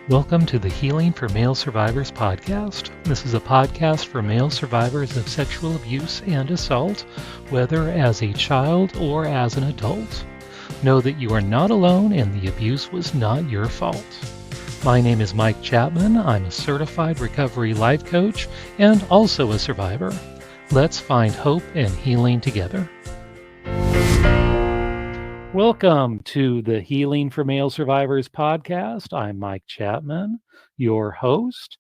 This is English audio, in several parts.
Welcome to the Healing for Male Survivors podcast. This is a podcast for male survivors of sexual abuse and assault, whether as a child or as an adult. Know that you are not alone and the abuse was not your fault. My name is Mike Chapman. I'm a certified recovery life coach and also a survivor. Let's find hope and healing together. Welcome to the Healing for Male Survivors podcast. I'm Mike Chapman, your host.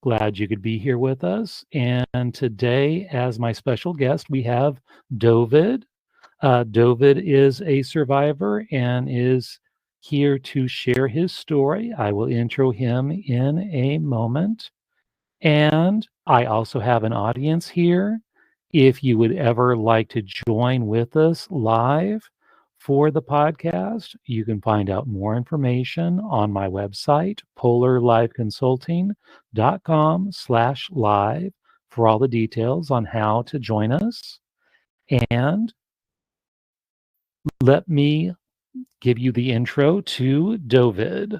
Glad you could be here with us. And today, as my special guest, we have Dovid. Dovid is a survivor and is here to share his story. I will intro him in a moment. And I also have an audience here. If you would ever like to join with us live for the podcast, you can find out more information on my website, polarliveconsulting.com/live, for all the details on how to join us. And let me give you the intro to Dovid.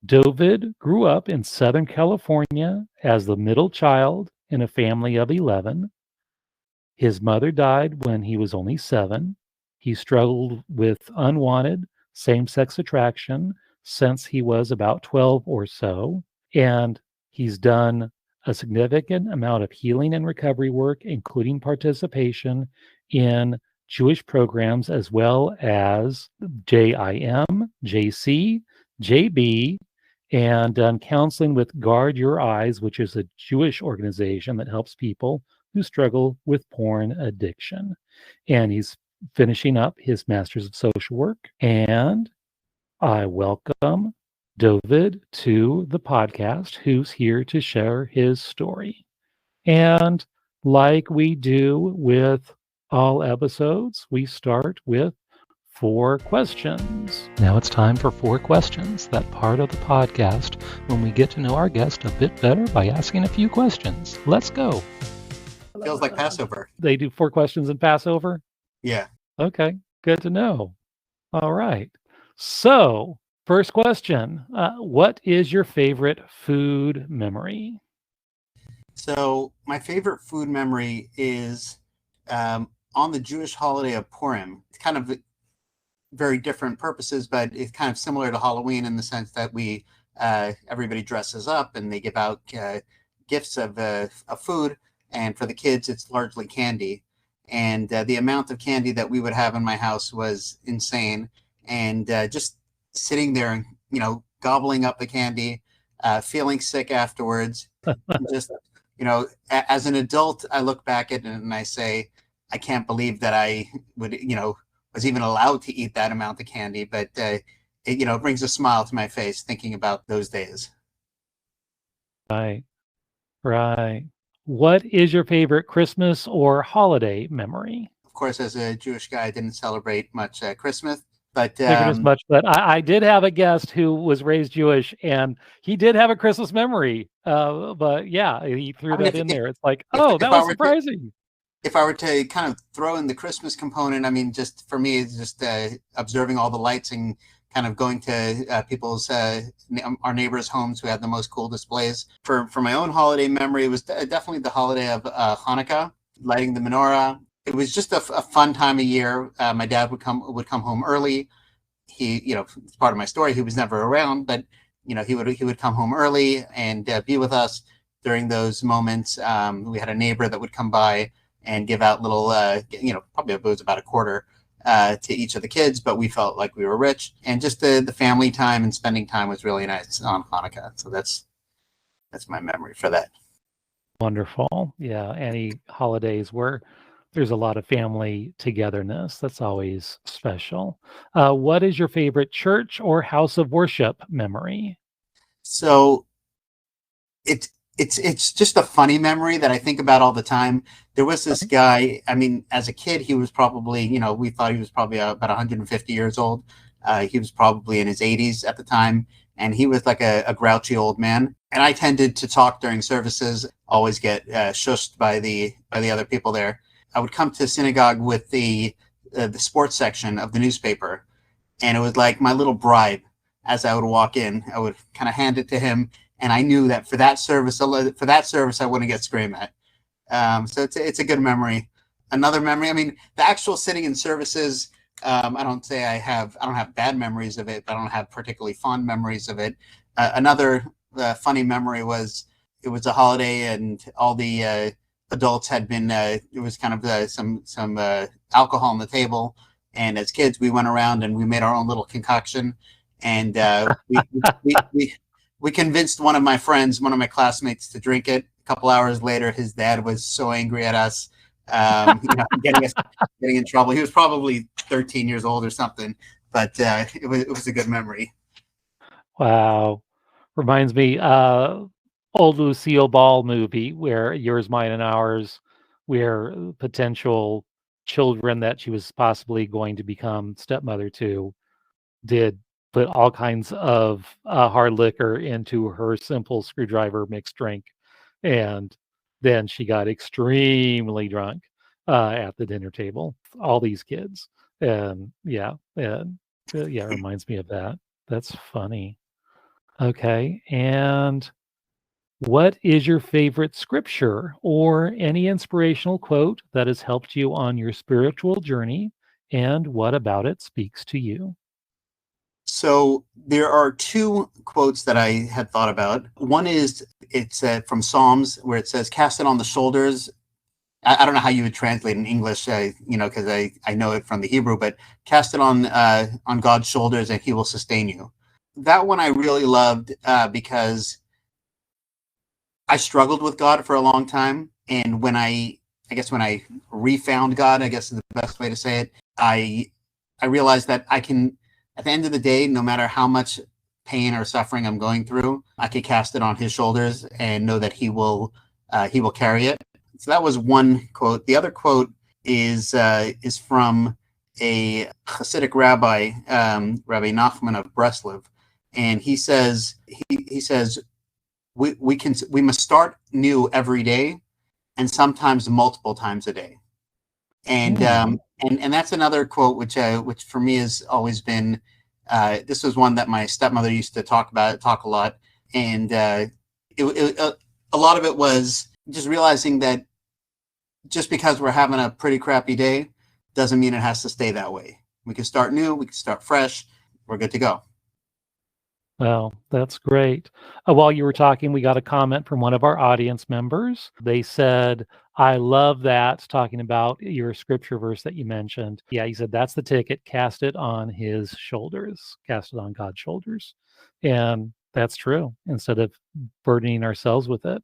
Dovid grew up in Southern California as the middle child in a family of 11. His mother died when he was only 7. He struggled with unwanted same-sex attraction since he was about 12 or so, and he's done a significant amount of healing and recovery work, including participation in Jewish programs as well as JIM, JC, JB, and done counseling with Guard Your Eyes, which is a Jewish organization that helps people who struggle with porn addiction. And he's finishing up his Master's of Social Work. And I welcome Dovid to the podcast, who's here to share his story. And like we do with all episodes, we start with 4 questions. Now it's time for 4 questions, that part of the podcast when we get to know our guest a bit better by asking a few questions. Let's go. Feels like Passover. They do 4 questions in Passover? Yeah. Okay, good to know. All right. So, first question, what is your favorite food memory? So my favorite food memory is on the Jewish holiday of Purim. It's kind of very different purposes, but it's kind of similar to Halloween in the sense that we everybody dresses up and they give out gifts of food. And for the kids, it's largely candy. And the amount of candy that we would have in my house was insane. And just sitting there and, gobbling up the candy, feeling sick afterwards. Just, as an adult, I look back at it and I say, I can't believe that I would, was even allowed to eat that amount of candy. But, it brings a smile to my face thinking about those days. Right. What is your favorite Christmas or holiday memory? Of course, as a Jewish guy, I didn't celebrate much Christmas, but figured as much. But I did have a guest who was raised Jewish, and he did have a Christmas memory. But yeah, he threw that in there. It's like, that was surprising. If I were to kind of throw in the Christmas component, I mean, just for me, it's just observing all the lights and kind of going to people's, our neighbors' homes who had the most cool displays. For my own holiday memory, it was definitely the holiday of Hanukkah, lighting the menorah. It was just a fun time of year. My dad would come home early. He, it's part of my story. He was never around, but he would come home early and be with us during those moments. We had a neighbor that would come by and give out little, probably it was about a quarter to each of the kids, but we felt like we were rich, and just the family time and spending time was really nice on Hanukkah. So that's my memory for that. Wonderful. Yeah. Any holidays where there's a lot of family togetherness, that's always special. What is your favorite church or house of worship memory? So it's just a funny memory that I think about all the time. There was this guy, I mean, as a kid, he was probably, we thought he was probably about 150 years old. He was probably in his 80s at the time. And he was like a grouchy old man. And I tended to talk during services, always get shushed by the other people there. I would come to synagogue with the sports section of the newspaper. And it was like my little bribe as I would walk in. I would kind of hand it to him, and I knew that for that service, I wouldn't get screamed at. So it's a good memory. Another memory, I mean, the actual sitting in services, I don't have bad memories of it, but I don't have particularly fond memories of it. Another funny memory was, it was a holiday and all the adults had been, it was kind of some alcohol on the table. And as kids, we went around and we made our own little concoction. And we convinced one of my classmates to drink it. A couple hours later, his dad was so angry at us, getting in trouble. He was probably 13 years old or something, but it was a good memory. Wow. Reminds me, old Lucille Ball movie where Yours, Mine, and Ours, where potential children that she was possibly going to become stepmother to did put all kinds of hard liquor into her simple screwdriver mixed drink. And then she got extremely drunk at the dinner table, all these kids. And yeah, it reminds me of that. That's funny. Okay. And what is your favorite scripture or any inspirational quote that has helped you on your spiritual journey? And what about it speaks to you? So there are two quotes that I had thought about. One is, it's from Psalms, where it says, "Cast it on the shoulders." I don't know how you would translate in English, because I know it from the Hebrew, but cast it on God's shoulders and He will sustain you. That one I really loved because I struggled with God for a long time, and when I refound God, I guess is the best way to say it, I realized that I can, at the end of the day, no matter how much pain or suffering I'm going through, I could cast it on His shoulders and know that He will carry it. So that was one quote. The other quote is from a Hasidic rabbi, Rabbi Nachman of Breslov, and he says we must start new every day, and sometimes multiple times a day. And and that's another quote which for me has always been. This was one that my stepmother used to talk a lot, and a lot of it was just realizing that just because we're having a pretty crappy day doesn't mean it has to stay that way. We can start new, we can start fresh, we're good to go. Well, that's great. While you were talking, we got a comment from one of our audience members. They said, "I love that," talking about your scripture verse that you mentioned. Yeah, he said, "That's the ticket. Cast it on His shoulders, cast it on God's shoulders." And that's true. Instead of burdening ourselves with it.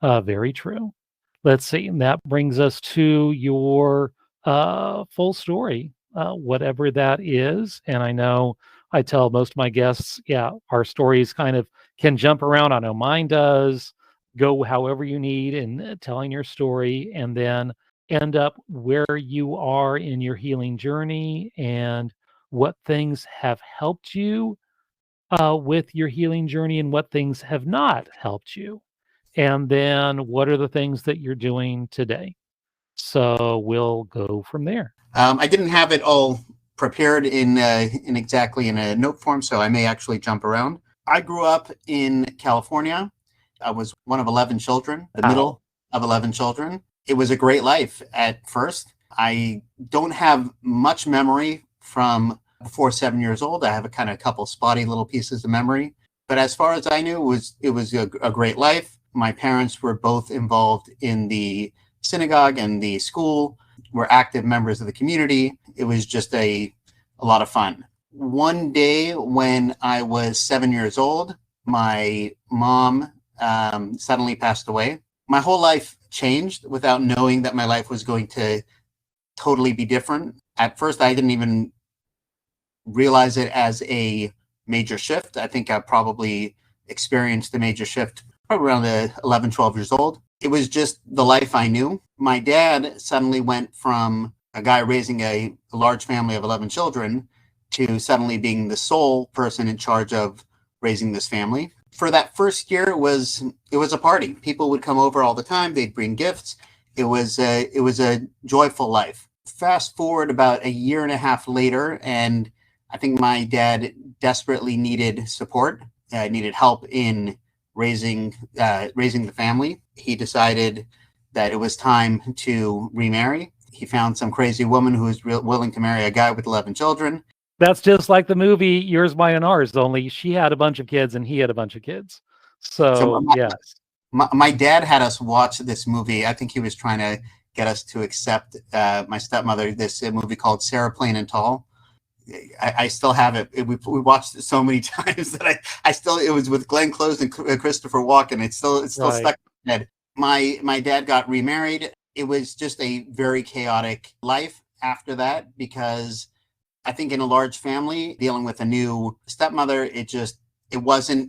Very true. Let's see. And that brings us to your full story, whatever that is. And I know I tell most of my guests, yeah, our stories kind of can jump around. I know mine does. Go however you need in telling your story, and then end up where you are in your healing journey and what things have helped you with your healing journey and what things have not helped you. And then what are the things that you're doing today? So we'll go from there. I didn't have it all prepared in exactly in a note form, so I may actually jump around. I grew up in California. I was one of 11 children, the middle of 11 children. It was a great life at first. I don't have much memory from before 7 years old. I have a couple spotty little pieces of memory. But as far as I knew, it was a great life. My parents were both involved in the synagogue and the school, were active members of the community. It was just a lot of fun. One day when I was 7 years old, my mom suddenly passed away. My whole life changed without knowing that my life was going to totally be different. At first, I didn't even realize it as a major shift. I think I probably experienced the major shift probably around 11, 12 years old. It was just the life I knew. My dad suddenly went from a guy raising a large family of 11 children to suddenly being the sole person in charge of raising this family. For that first year, it was a party. People would come over all the time. They'd bring gifts. It was a joyful life. Fast forward about a year and a half later, and I think my dad desperately needed support, needed help in raising the family. He decided that it was time to remarry. He found some crazy woman who was willing to marry a guy with 11 children. That's just like the movie Yours, Mine, and Ours, only she had a bunch of kids and he had a bunch of kids. So So, yes. my dad had us watch this movie. I think he was trying to get us to accept my stepmother, this movie called Sarah Plain and Tall. I still have it. We watched it so many times that I still, it was with Glenn Close and Christopher Walken. It's still Right. stuck in my head. My dad got remarried. It was just a very chaotic life after that, because I think in a large family dealing with a new stepmother,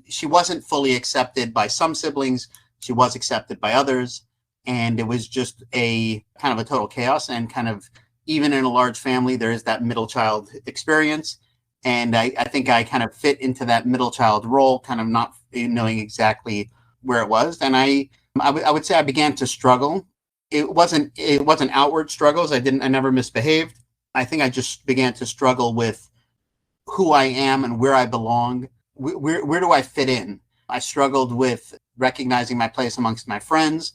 she wasn't fully accepted by some siblings. She was accepted by others. And it was just a kind of a total chaos, and kind of, even in a large family, there is that middle child experience. And I think I kind of fit into that middle child role, kind of not knowing exactly where it was. And I would say I began to struggle. It wasn't outward struggles. I never misbehaved. I think I just began to struggle with who I am and where I belong. Where do I fit in? I struggled with recognizing my place amongst my friends.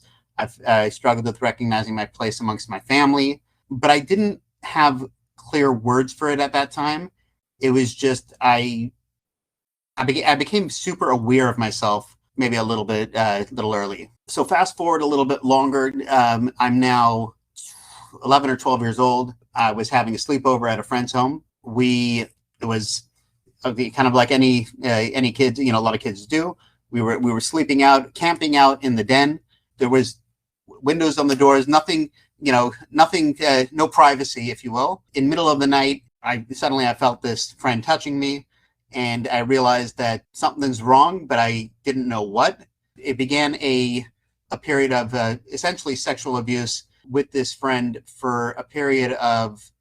I struggled with recognizing my place amongst my family, but I didn't have clear words for it at that time. It was just I became super aware of myself, maybe a little early. So fast forward a little bit longer. I'm now 11 or 12 years old. I was having a sleepover at a friend's home. It was kind of like any kids, a lot of kids do. We were sleeping out, camping out in the den. There was windows on the doors, nothing, no privacy, if you will. In middle of the night, I felt this friend touching me, and I realized that something's wrong, but I didn't know what. It began a period of essentially sexual abuse with this friend for a period of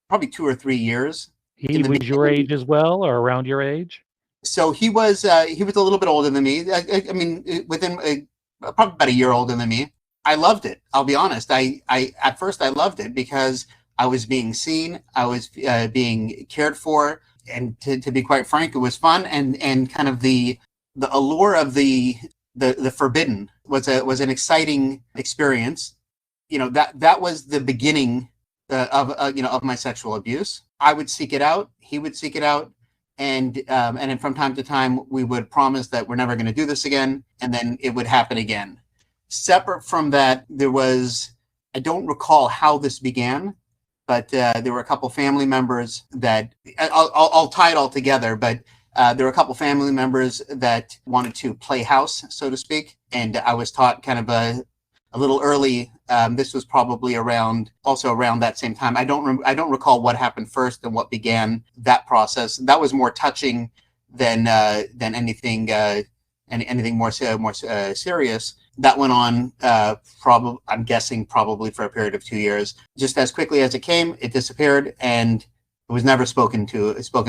probably 2 or 3 years. He was your age as well, or around your age? So he was a little bit older than me. I mean, within probably about a year older than me. I loved it. I'll be honest. I at first I loved it because I was being seen. I was being cared for, and to be quite frank, it was fun, and kind of the allure of the forbidden was an exciting experience. That was the beginning of my sexual abuse. I would seek it out. He would seek it out. And then from time to time, we would promise that we're never going to do this again. And then it would happen again. Separate from that, I don't recall how this began, but there were a couple family members that, I'll tie it all together, but there were a couple family members that wanted to play house, so to speak. And I was taught kind of a little early. This was probably around that same time. I don't recall what happened first and what began that process. That was more touching than anything more serious. That went on I'm guessing probably for a period of 2 years. Just as quickly as it came, it disappeared, and it was never spoken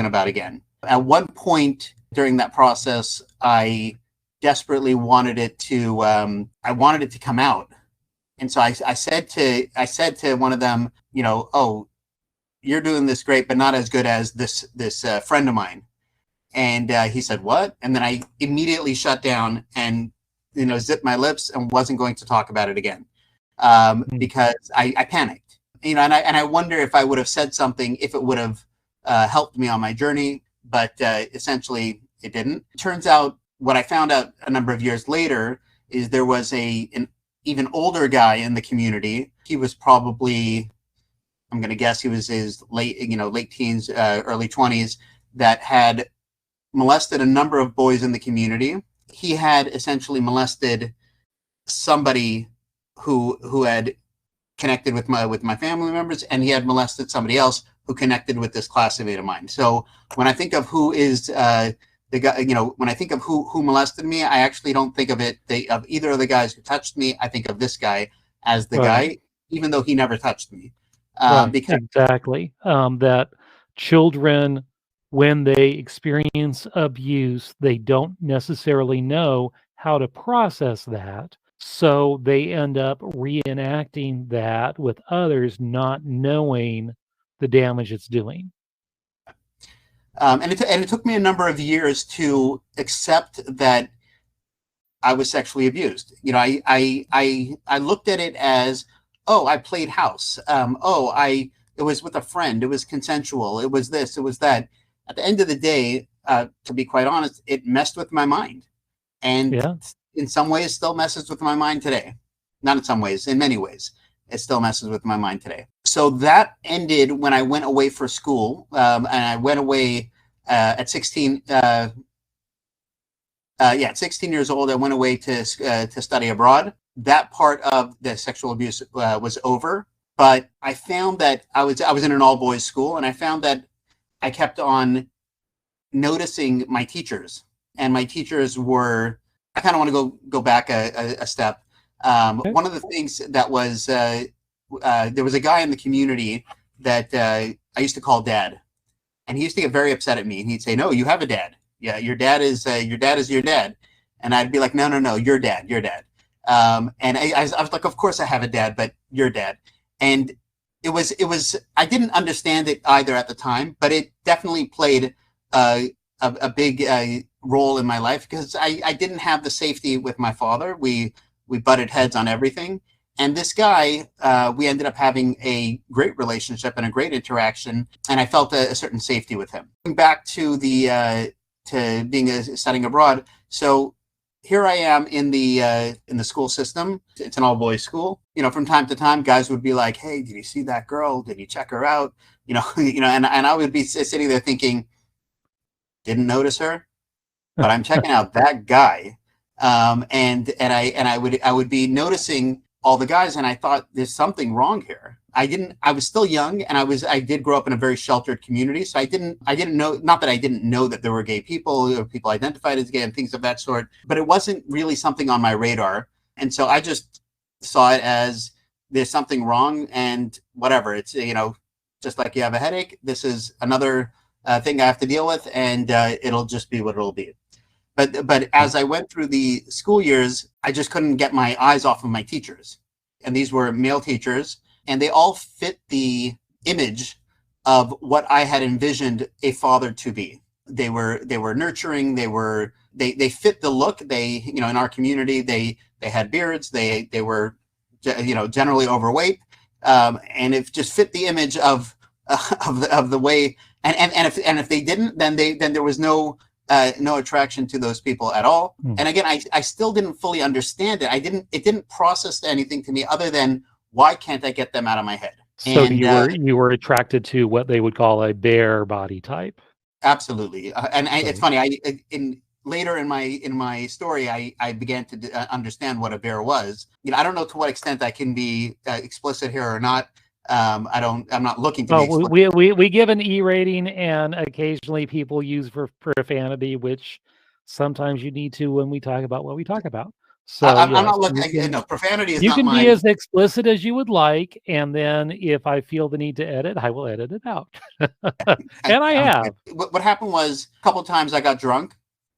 about again. At one point during that process, I desperately wanted it to come out. And so I said to one of them, oh, you're doing this great, but not as good as this friend of mine. And he said, what? And then I immediately shut down and zipped my lips and wasn't going to talk about it again, because I panicked. And I wonder if I would have said something, if it would have helped me on my journey, but essentially it didn't. It turns out, what I found out a number of years later is there was an even older guy in the community. He was probably, I'm going to guess he was his late teens, early 20s, that had molested a number of boys in the community. He had essentially molested somebody who had connected with my family members, and he had molested somebody else who connected with this classmate of mine. So when I think of who is the guy, when I think of who molested me, I actually don't think of of either of the guys who touched me. I think of this guy as the guy, even though he never touched me. Because exactly. That children, when they experience abuse, they don't necessarily know how to process that. So they end up reenacting that with others, not knowing the damage it's doing. And it took me a number of years to accept that I was sexually abused. I looked at it as, oh, I played house. It was with a friend. It was consensual. It was this. It was that. At the end of the day, to be quite honest, it messed with my mind, and in some ways, still messes with my mind today. Not in some ways, in many ways, it still messes with my mind today. So that ended when I went away for school, and I went away at 16. At 16 years old, I went away to study abroad. That part of the sexual abuse was over, but I found that I was in an all boys school, and I found that I kept on noticing my teachers, and my teachers were. I kind of want to go back a step. One of the things that was there was a guy in the community that I used to call Dad, and he used to get very upset at me, and he'd say, "No, you have a dad. Yeah, your dad is your dad," and I'd be like, "No, your dad." And I was like, "Of course I have a dad, but your dad." And it was I didn't understand it either at the time, but it definitely played a big role in my life, because I didn't have the safety with my father. We butted heads on everything. And this guy, we ended up having a great relationship and a great interaction, and I felt a certain safety with him. Back to the to being studying abroad. So here I am in the school system. It's an all boys school. From time to time, guys would be like, "Hey, did you see that girl? Did you check her out?" And I would be sitting there thinking, didn't notice her, but I'm checking out that guy. And I would be noticing all the guys, and I thought there's something wrong here. I was still young, and I did grow up in a very sheltered community. So I didn't know, not that I didn't know that there were gay people or people identified as gay and things of that sort, but it wasn't really something on my radar. And so I just saw it as there's something wrong, and whatever. It's, just like you have a headache, this is another thing I have to deal with, and it'll just be what it'll be. But as I went through the school years, I just couldn't get my eyes off of my teachers. And these were male teachers, and they all fit the image of what I had envisioned a father to be. They were nurturing, they fit the look. They, in our community, they had beards, they were, generally overweight. And it just fit the image of the way, and if they didn't, then there was no attraction to those people at all. And again, I still didn't fully understand it. It didn't process anything to me other than, why can't I get them out of my head? So you were attracted to what they would call a bear body type. Absolutely. It's funny. Later in my story, I began to understand what a bear was. I don't know to what extent I can be explicit here or not. I'm not looking to be explicit. We give an E rating, and occasionally people use profanity, which sometimes you need to when we talk about what we talk about. So I'm not looking. No, profanity is not you can mine. be as explicit as you would like, and then if I feel the need to edit, I will edit it out. And I have. What happened was, a couple of times I got drunk,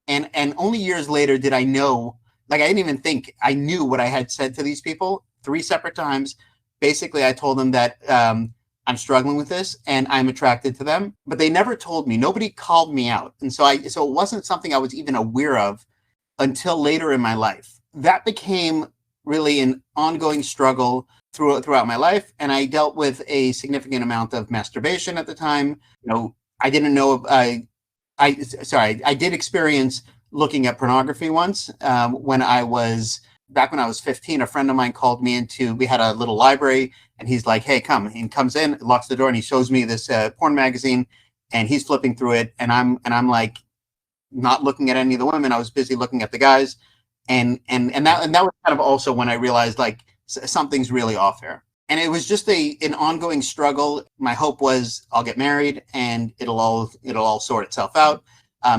and only years later did I know. Like, I didn't even think I knew what I had said to these people 3 separate times. Basically, I told them that I'm struggling with this and I'm attracted to them, but they never told me. Nobody called me out, and so it wasn't something I was even aware of until later in my life. That became really an ongoing struggle throughout my life, and I dealt with a significant amount of masturbation at the time. I didn't know. I did experience looking at pornography once when I was 15. A friend of mine called me we had a little library, and he's like, "Hey, come." And he comes in, locks the door, and he shows me this porn magazine, and he's flipping through it, and I'm like, not looking at any of the women. I was busy looking at the guys. And that was kind of also when I realized, like, something's really off here. And it was just an ongoing struggle. My hope was, I'll get married and it'll all sort itself out.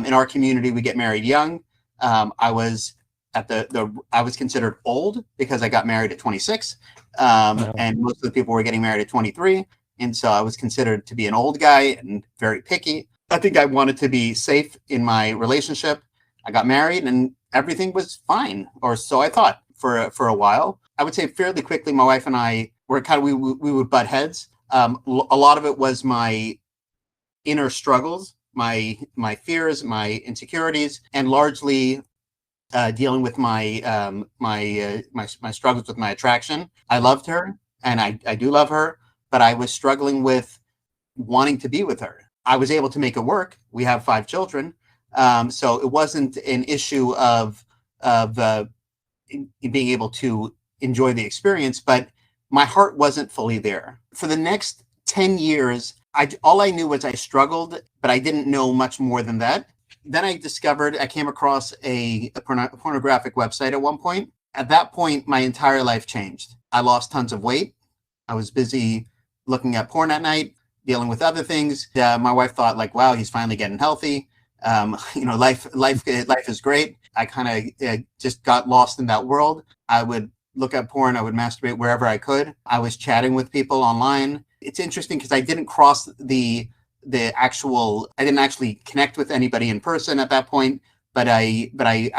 In our community, we get married young. I was I was considered old because I got married at 26. And most of the people were getting married at 23. And so I was considered to be an old guy and very picky. I think I wanted to be safe in my relationship. I got married and everything was fine, or so I thought for a while. I would say fairly quickly, my wife and I were we would butt heads. A lot of it was my inner struggles my fears, my insecurities, and largely dealing with my struggles with my attraction. I loved her, and I do love her, but I was struggling with wanting to be with her. I was able to make it work. We have 5 children, so it wasn't an issue of being able to enjoy the experience, but my heart wasn't fully there. For the next 10 years, all I knew was I struggled, but I didn't know much more than that. Then I came across a pornographic website at one point. At that point, my entire life changed. I lost tons of weight. I was busy looking at porn at night, dealing with other things. My wife thought, like, wow, he's finally getting healthy. Life is great. I kind of just got lost in that world. I would look at porn. I would masturbate wherever I could. I was chatting with people online. It's interesting because I didn't cross I didn't actually connect with anybody in person at that point, but I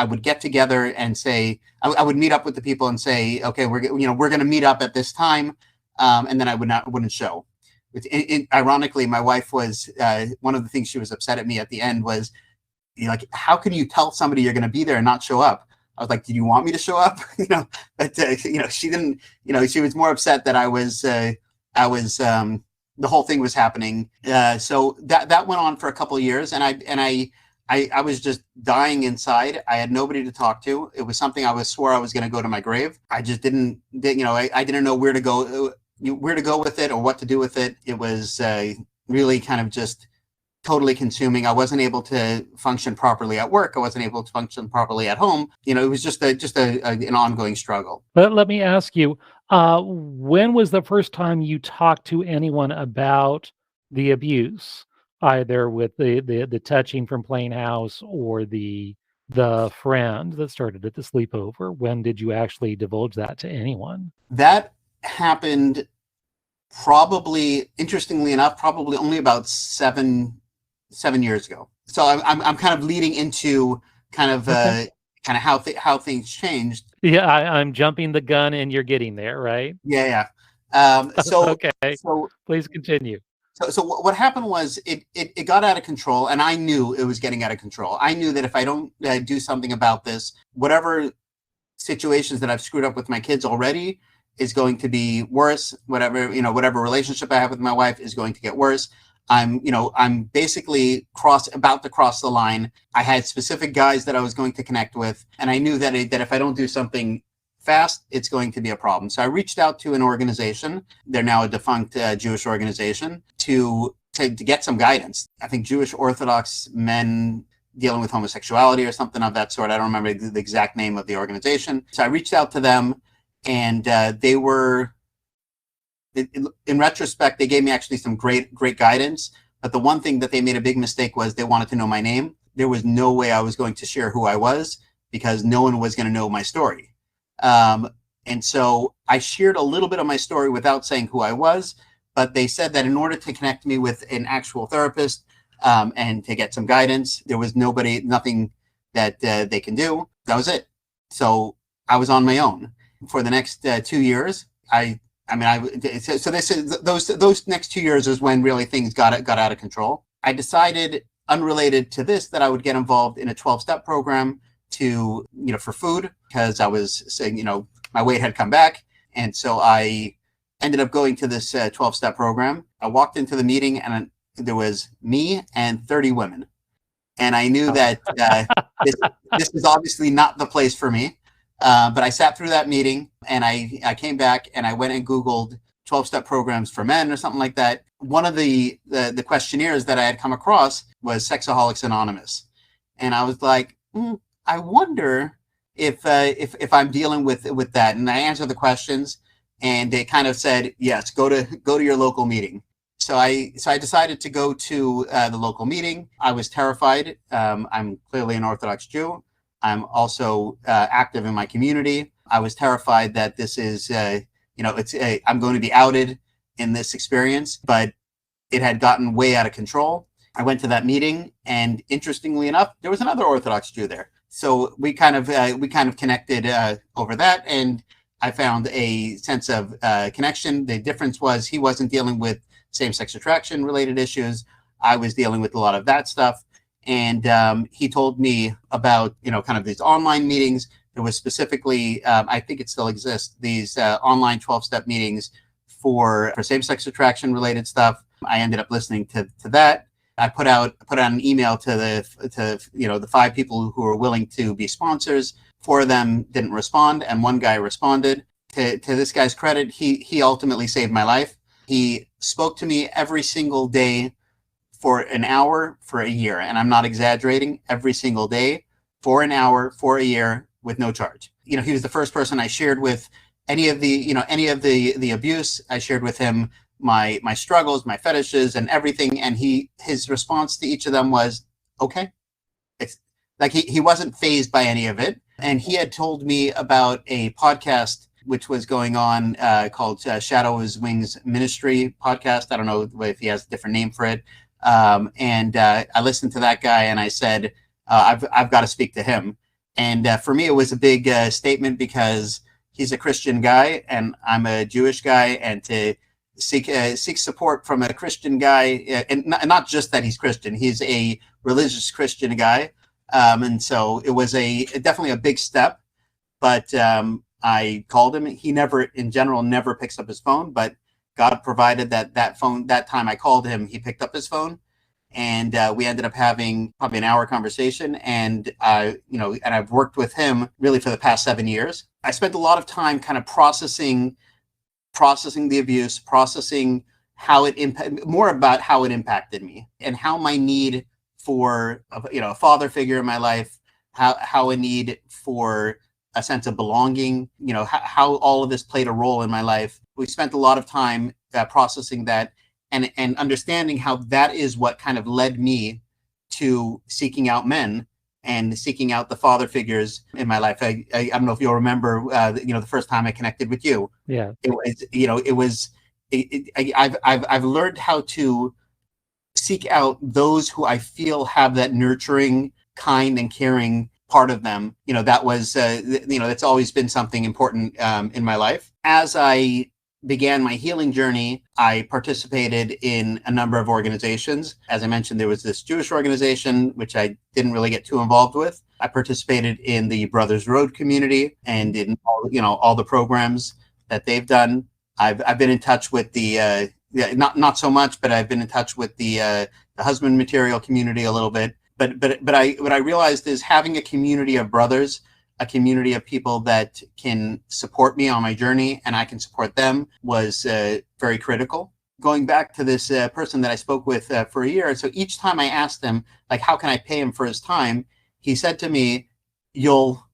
would get together and say, I would meet up with the people and say, okay, we're going to meet up at this time. And then I wouldn't show. Ironically, my wife was, one of the things she was upset at me at the end was, like, how can you tell somebody you're going to be there and not show up? I was like, did you want me to show up? But she didn't, she was more upset that I was, the whole thing was happening. So that went on for a couple of years, and I was just dying inside. I had nobody to talk to. It was something I swore I was going to go to my grave. I just didn't, I didn't know where to go with it or what to do with it. It was really kind of just totally consuming. I wasn't able to function properly at work. I wasn't able to function properly at home. It was just an ongoing struggle. But let me ask you, when was the first time you talked to anyone about the abuse, either with the touching from playing house or the friend that started at the sleepover? When did you actually divulge that to anyone? That happened probably, interestingly enough, probably only about seven years ago. So I'm kind of leading into kind of how things changed. Yeah, I'm jumping the gun, and you're getting there, right? Yeah. Okay. So please continue. So what happened was it got out of control, and I knew it was getting out of control. I knew that if I don't do something about this, whatever situations that I've screwed up with my kids already is going to be worse. Whatever relationship I have with my wife is going to get worse. I'm basically about to cross the line. I had specific guys that I was going to connect with, and I knew that if I don't do something fast, it's going to be a problem. So I reached out to an organization. They're now a defunct Jewish organization to get some guidance. I think Jewish Orthodox men dealing with homosexuality or something of that sort. I don't remember the exact name of the organization. So I reached out to them, and they were, in retrospect, they gave me actually some great guidance. But the one thing that they made a big mistake was they wanted to know my name. There was no way I was going to share who I was, because no one was going to know my story. And so I shared a little bit of my story without saying who I was, but they said that in order to connect me with an actual therapist, and to get some guidance, there was nothing that they can do. That was it. So I was on my own for the next 2 years. Those next 2 years is when really things got out of control. I decided, unrelated to this, that I would get involved in a 12-step program for food, because I was saying, my weight had come back. And so I ended up going to this 12-step program. I walked into the meeting, and there was me and 30 women. And I knew that this is obviously not the place for me. But I sat through that meeting, and I came back, and I went and Googled 12-step programs for men or something like that. One of the questionnaires that I had come across was Sexaholics Anonymous. And I was like, I wonder if I'm dealing with that. And I answered the questions, and they kind of said, yes, go to your local meeting. So I decided to go to the local meeting. I was terrified. I'm clearly an Orthodox Jew. I'm also active in my community. I was terrified that this is, I'm going to be outed in this experience, but it had gotten way out of control. I went to that meeting, and interestingly enough, there was another Orthodox Jew there. So we kind of connected over that, and I found a sense of connection. The difference was he wasn't dealing with same-sex attraction related issues. I was dealing with a lot of that stuff. And he told me about, kind of these online meetings. There was specifically, I think it still exists, these online 12-step meetings for same-sex attraction related stuff. I ended up listening to that. I put out an email to the 5 people who were willing to be sponsors. 4 of them didn't respond, and 1 guy responded. To this guy's credit, he ultimately saved my life. He spoke to me every single day for an hour for a year, and I'm not exaggerating. Every single day for an hour for a year with no charge. He was the first person I shared with any of the abuse. I shared with him my struggles, my fetishes, and everything. And his response to each of them was, okay. It's like he wasn't fazed by any of it. And he had told me about a podcast which was going on called Shadow's Wings Ministry podcast. I don't know if he has a different name for it. And I listened to that guy, and I said, I've got to speak to him. And for me, it was a big statement, because he's a Christian guy and I'm a Jewish guy, and to seek support from a Christian guy, and not just that he's Christian, he's a religious Christian guy. And so it was definitely a big step, but I called him. He in general never picks up his phone, but God provided that time I called him, he picked up his phone, and we ended up having probably an hour conversation. And and I've worked with him really for the past 7 years. I spent a lot of time kind of processing the abuse, processing more about how it impacted me, and how my need for a father figure in my life, how a need for a sense of belonging, how all of this played a role in my life. We spent a lot of time processing that, and understanding how that is what kind of led me to seeking out men and seeking out the father figures in my life. I don't know if you'll remember, the first time I connected with you. Yeah. I've learned how to seek out those who I feel have that nurturing, kind, and caring part of them. That was, that's always been something important in my life. As I began my healing journey, I participated in a number of organizations. As I mentioned, there was this Jewish organization, which I didn't really get too involved with. I participated in the Brothers Road community and in all the programs that they've done. I've been in touch with the not so much, but I've been in touch with the husband material community a little bit. But what I realized is having a community of brothers, a community of people that can support me on my journey and I can support them, was very critical. Going back to this person that I spoke with for a year, and so each time I asked him, like, how can I pay him for his time? He said to me, you'll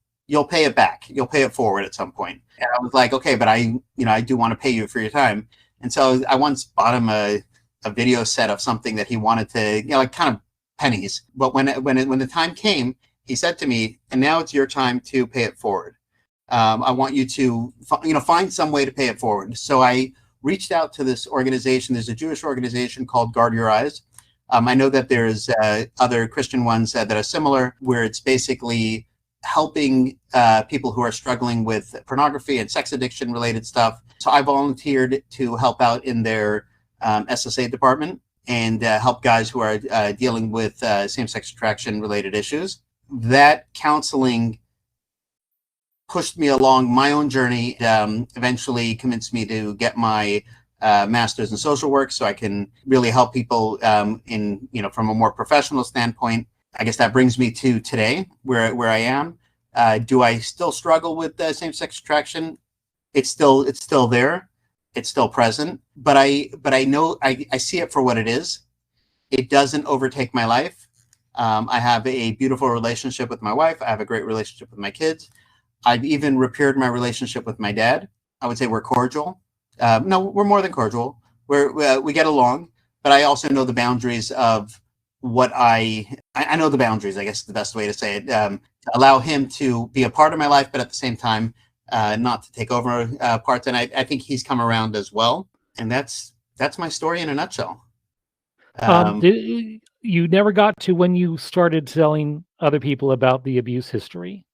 pay it back. You'll pay it forward at some point. And I was like, okay, but I do want to pay you for your time. And so I once bought him a video set of something that he wanted to, like kind of pennies. But when the time came, he said to me, and now it's your time to pay it forward. I want you to, find some way to pay it forward. So I reached out to this organization. There's a Jewish organization called Guard Your Eyes. I know that there's other Christian ones that are similar, where it's basically helping people who are struggling with pornography and sex addiction related stuff. So I volunteered to help out in their SSA department and help guys who are dealing with same-sex attraction related issues. That counseling pushed me along my own journey, eventually convinced me to get my master's in social work, so I can really help people in, from a more professional standpoint. I guess that brings me to today, where I am. Do I still struggle with same-sex attraction? It's still there. It's still present, but I know I see it for what it is. It doesn't overtake my life. I have a beautiful relationship with my wife. I have a great relationship with my kids. I've even repaired my relationship with my dad. I would say we're cordial. No, we're more than cordial. We get along, but I also know the boundaries of what I know the boundaries, I guess is the best way to say it. To allow him to be a part of my life, but at the same time, not to take over parts. And I think he's come around as well. And that's my story in a nutshell. You never got to when you started telling other people about the abuse history.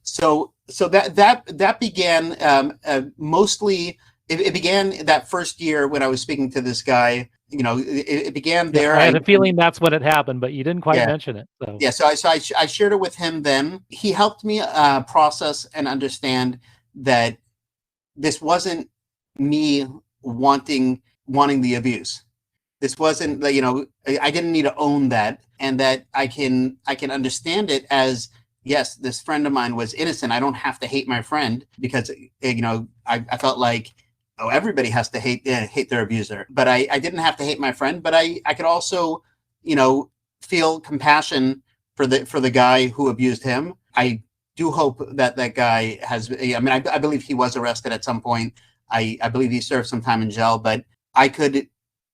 So that began mostly. It began that first year when I was speaking to this guy. it began Yeah, there. I had a feeling that's when it happened, but you didn't quite Yeah. mention it. So Yeah, so I shared it with him then. He helped me process and understand that this wasn't me wanting the abuse. This wasn't like, I didn't need to own that, and that I can understand it as, yes, this friend of mine was innocent. I don't have to hate my friend because I felt like, oh, everybody has to hate their abuser, but I didn't have to hate my friend. But I could also feel compassion for the guy who abused him. I do hope that guy has. I mean, I believe he was arrested at some point. I believe he served some time in jail, but I could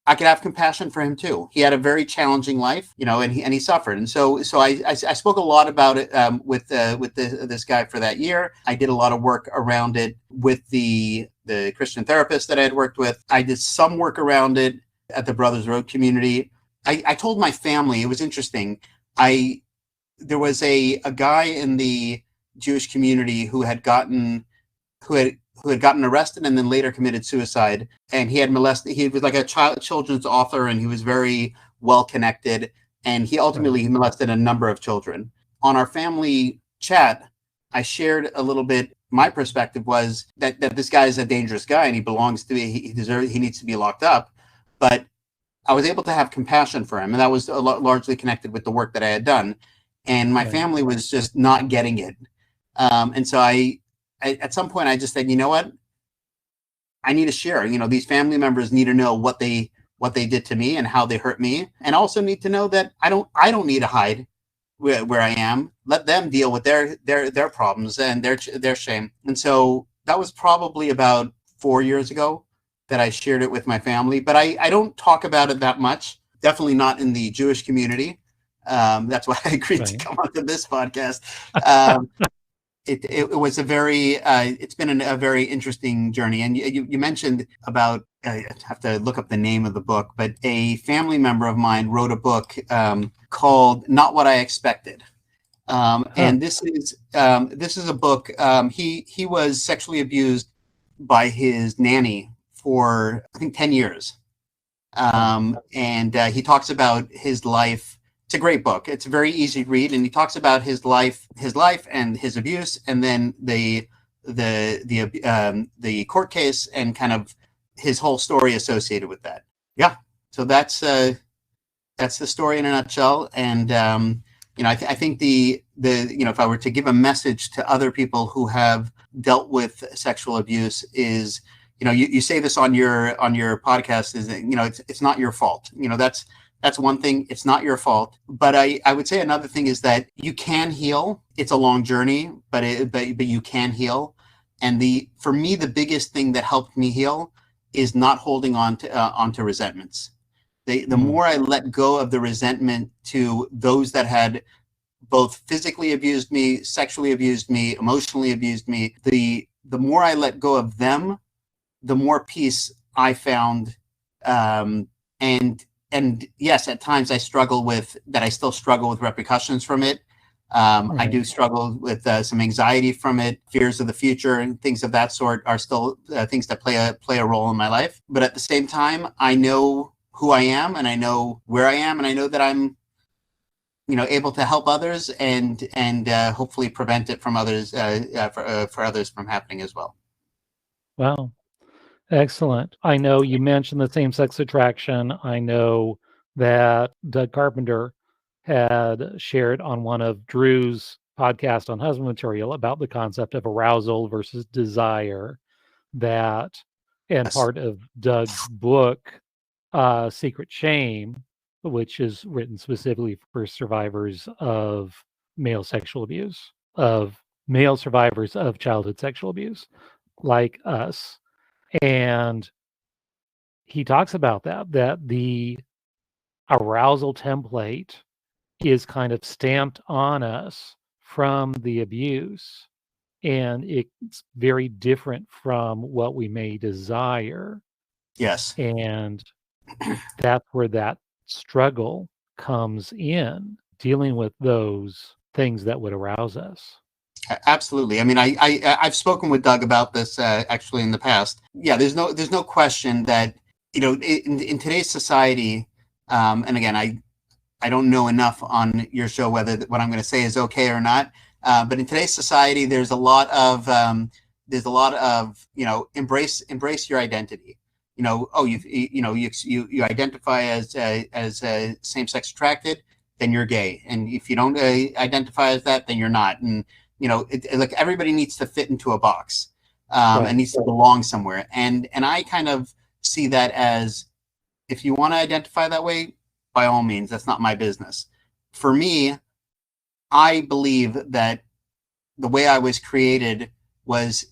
have compassion for him too. He had a very challenging life, and he suffered. And so I spoke a lot about it with this guy for that year. I did a lot of work around it with the Christian therapist that I had worked with. I did some work around it at the Brothers Road community. I told my family, it was interesting. There was a guy in the Jewish community who had gotten arrested and then later committed suicide. And he was like a children's author, and he was very well connected. And he ultimately molested a number of children. On our family chat, I shared a little bit. My perspective was that this guy is a dangerous guy, and he needs to be locked up. But I was able to have compassion for him, and that was largely connected with the work that I had done. And my family was just not getting it. And so I at some point I just said, you know what? I need to share. These family members need to know what they did to me and how they hurt me, and also need to know that I don't need to hide where I am. Let them deal with their problems and their shame. And so that was probably about 4 years ago that I shared it with my family. But I don't talk about it that much. Definitely not in the Jewish community. That's why I agreed to come onto this podcast. It was it's been a very interesting journey. And you mentioned about, I have to look up the name of the book, but a family member of mine wrote a book called Not What I Expected. And this is a book. He was sexually abused by his nanny for, I think, 10 years. And he talks about his life. It's a great book. It's a very easy read, and he talks about his life and his abuse, and then the court case and kind of his whole story associated with that. Yeah, so that's the story in a nutshell. And I think the if I were to give a message to other people who have dealt with sexual abuse is, you say this on your podcast, is that it's not your fault. That's one thing. It's not your fault. But I would say another thing is that you can heal. It's a long journey, but you can heal. And for me, the biggest thing that helped me heal is not holding onto resentments. The more I let go of the resentment to those that had both physically abused me, sexually abused me, emotionally abused me, the more I let go of them, the more peace I found. And yes, at times I still struggle with repercussions from it. I do struggle with some anxiety from it. Fears of the future and things of that sort are still things that play a role in my life. But at the same time, I know who I am, and I know where I am, and I know that I'm, able to help others and hopefully prevent it from others, for others from happening as well. Wow. Excellent. I know you mentioned the same-sex attraction. I know that Doug Carpenter had shared on one of Drew's podcasts on husband material about the concept of arousal versus desire, and Yes. part of Doug's book, Secret Shame, which is written specifically for survivors of male survivors of childhood sexual abuse, like us. And he talks about that the arousal template is kind of stamped on us from the abuse, and it's very different from what we may desire. Yes. And that's where that struggle comes in, dealing with those things that would arouse us. Absolutely. I mean, I've spoken with Doug about this actually in the past. Yeah, there's no question that in today's society, and again, I don't know enough on your show whether what I'm going to say is okay or not. But in today's society, there's a lot of embrace your identity. Oh, you identify as same sex attracted, then you're gay, and if you don't identify as that, then you're not. And like everybody needs to fit into a box, and needs to belong somewhere. And I kind of see that as, if you want to identify that way, by all means, that's not my business. For me, I believe that the way I was created was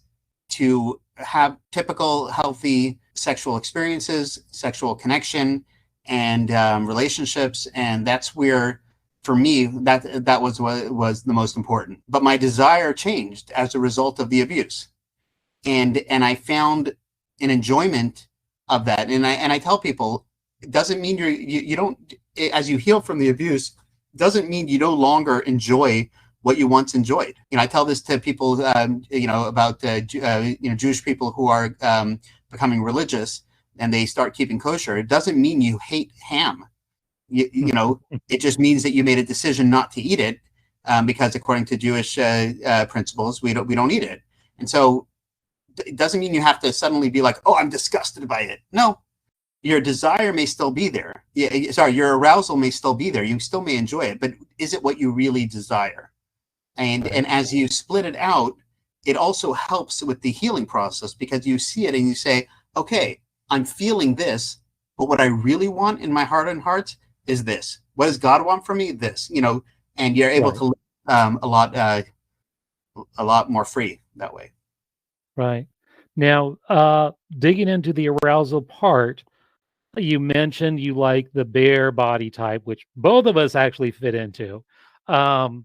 to have typical healthy sexual experiences, sexual connection, and relationships, and that's where, for me, that was what was the most important. But my desire changed as a result of the abuse, and I found an enjoyment of that. And I tell people, it doesn't mean you don't, as you heal from the abuse, doesn't mean you no longer enjoy what you once enjoyed. I tell this to people, about Jewish people who are becoming religious and they start keeping kosher. It doesn't mean you hate ham. It just means that you made a decision not to eat it, because according to Jewish principles, we don't eat it. And so it doesn't mean you have to suddenly be like, oh, I'm disgusted by it. No, your desire may still be there. Your arousal may still be there. You still may enjoy it, but is it what you really desire? And as you split it out, it also helps with the healing process, because you see it and you say, okay, I'm feeling this, but what I really want in my heart and heart is this. What does God want from me? This, and you're able to live a lot more free that way. Right. Now, digging into the arousal part, you mentioned you like the bear body type, which both of us actually fit into. To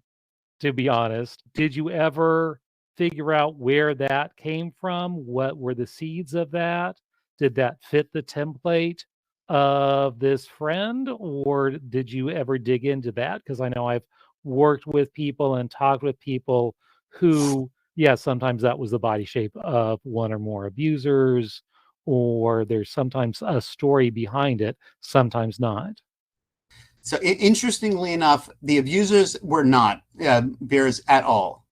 be honest, did you ever figure out where that came from? What were the seeds of that? Did that fit the template of this friend, or did you ever dig into that? Because I know I've worked with people and talked with people who, yeah, sometimes that was the body shape of one or more abusers, or there's sometimes a story behind it, sometimes not. So interestingly enough, the abusers were not bears at all.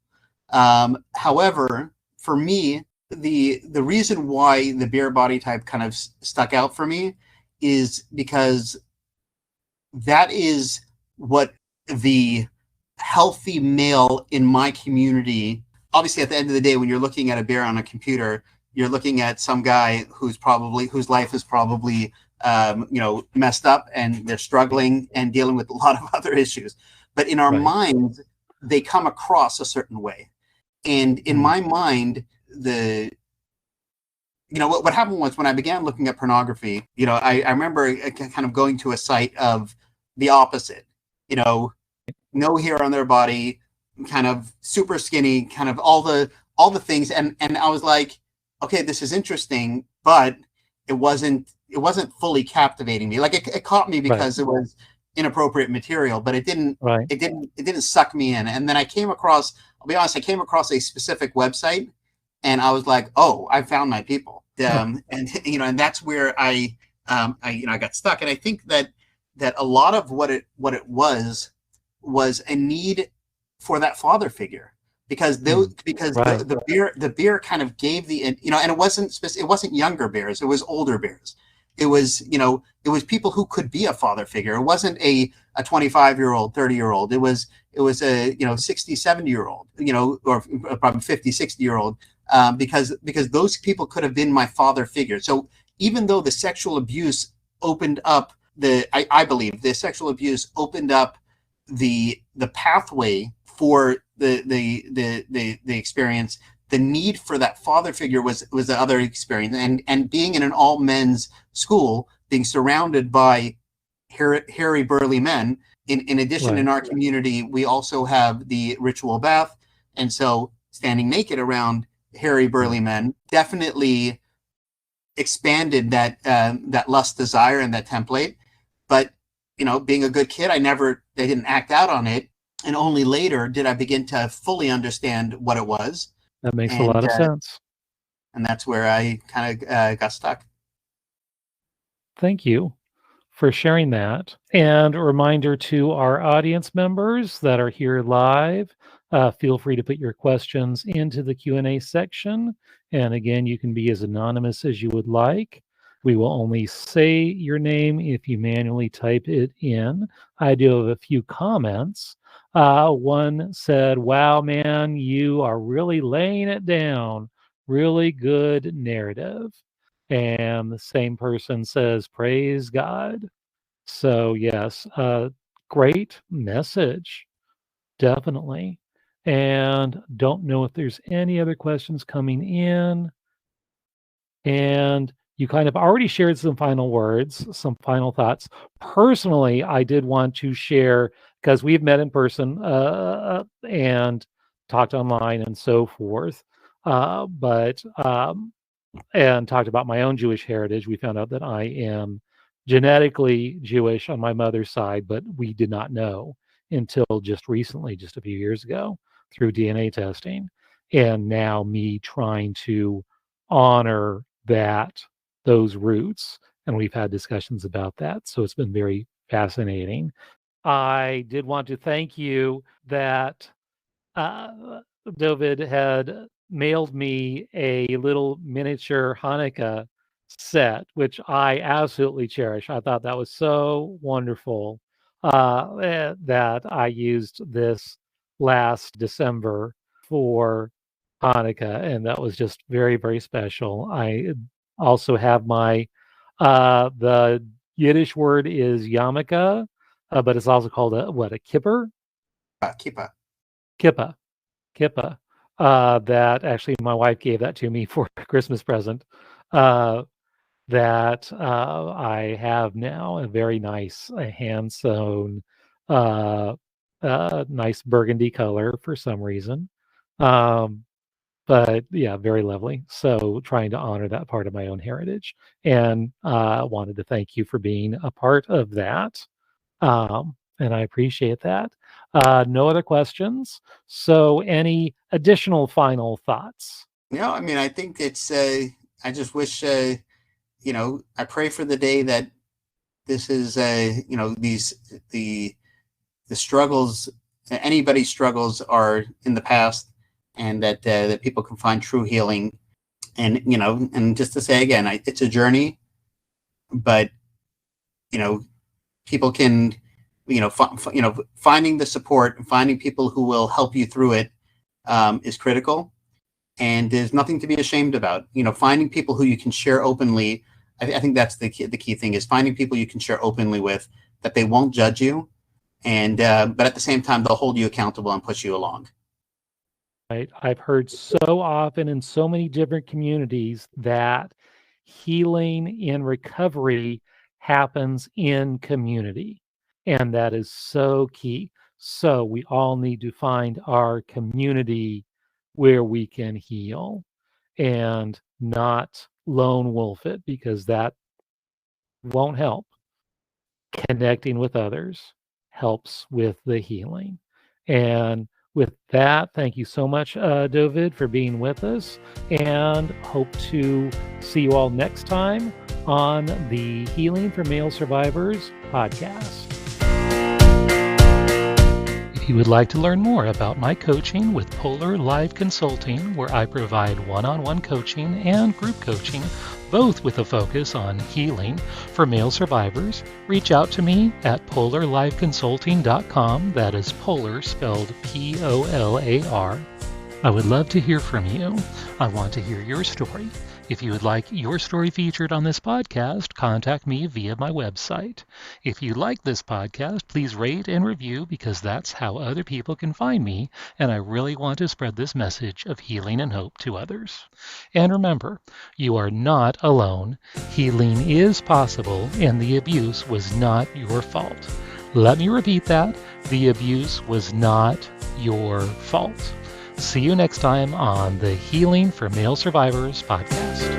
However, for me, the reason why the bear body type kind of stuck out for me is because that is what the healthy male in my community, obviously at the end of the day, when you're looking at a bear on a computer, you're looking at some guy whose life is probably messed up, and they're struggling and dealing with a lot of other issues. But in our minds, they come across a certain way. And in my mind, what happened was, when I began looking at pornography, I remember kind of going to a site of the opposite, no hair on their body, kind of super skinny, kind of all the things. And I was like, okay, this is interesting, but it wasn't fully captivating me. Like it caught me because it was inappropriate material, but it didn't suck me in. And then I'll be honest, I came across a specific website, and I was like, oh, I found my people. And that's where I got stuck. And I think that a lot of what it was a need for that father figure, because the bear kind of gave the, and it wasn't younger bears, it was older bears. It was people who could be a father figure. It wasn't a 25-year-old, 30-year-old. It was a 60, 70-year-old, or probably 50, 60-year-old, because those people could have been my father figure. So even though the sexual abuse opened up I believe the sexual abuse opened up the pathway for the experience, the need for that father figure was the other experience. And being in an all men's school, being surrounded by hairy burly men, in addition, in our community, we also have the ritual bath. And so standing naked around hairy burly men definitely expanded that lust, desire, and that template. But being a good kid, they didn't act out on it, and only later did I begin to fully understand what it was. That makes a lot of sense. And that's where I kind of got stuck. Thank you for sharing that. And a reminder to our audience members that are here live, feel free to put your questions into the Q&A section. And again, you can be as anonymous as you would like. We will only say your name if you manually type it in. I do have a few comments. One said, wow, man, you are really laying it down. Really good narrative. And the same person says, praise God. So, yes, great message, definitely. And don't know if there's any other questions coming in. And you kind of already shared some final words, some final thoughts. Personally, I did want to share because we've met in person and talked online and so forth. But and talked about my own Jewish heritage. We found out that I am genetically Jewish on my mother's side, but we did not know until just recently, just a few years ago, through DNA testing. And now me trying to honor those roots. And we've had discussions about that. So it's been very fascinating. I did want to thank you that Dovid had mailed me a little miniature Hanukkah set, which I absolutely cherish. I thought that was so wonderful that I used this last December for Hanukkah, and that was just very, very special. I also have my the Yiddish word is yarmulke, but it's also called a kippur? Kippah. Kippah. That actually my wife gave that to me for a Christmas present. That I have now a very nice hand sewn, nice burgundy color for some reason. But yeah, very lovely. So trying to honor that part of my own heritage, and wanted to thank you for being a part of that. And I appreciate that. No other questions. So any additional final thoughts? No, I mean, I think it's, I just wish, I pray for the day that this is, the struggles, anybody's struggles are in the past, and that people can find true healing. And, and just to say again, it's a journey, but, people can, finding the support, finding people who will help you through it is critical. And there's nothing to be ashamed about. Finding people who you can share openly. I think that's the key thing, is finding people you can share openly with, that they won't judge you, and but at the same time they'll hold you accountable and push you along. Right. I've heard so often in so many different communities that healing in recovery happens in community. And that is so key. So we all need to find our community where we can heal and not lone wolf it, because that won't help. Connecting with others helps with the healing. And with that, thank you so much, Dovid, for being with us, and hope to see you all next time on the Healing for Male Survivors podcast. If you would like to learn more about my coaching with Polar Live Consulting, where I provide one-on-one coaching and group coaching, both with a focus on healing for male survivors, reach out to me at polarliveconsulting.com. That is Polar spelled Polar. I would love to hear from you. I want to hear your story. If you would like your story featured on this podcast, contact me via my website. If you like this podcast, please rate and review, because that's how other people can find me, and I really want to spread this message of healing and hope to others. And remember, you are not alone. Healing is possible, and the abuse was not your fault. Let me repeat that. The abuse was not your fault. See you next time on the Healing for Male Survivors podcast.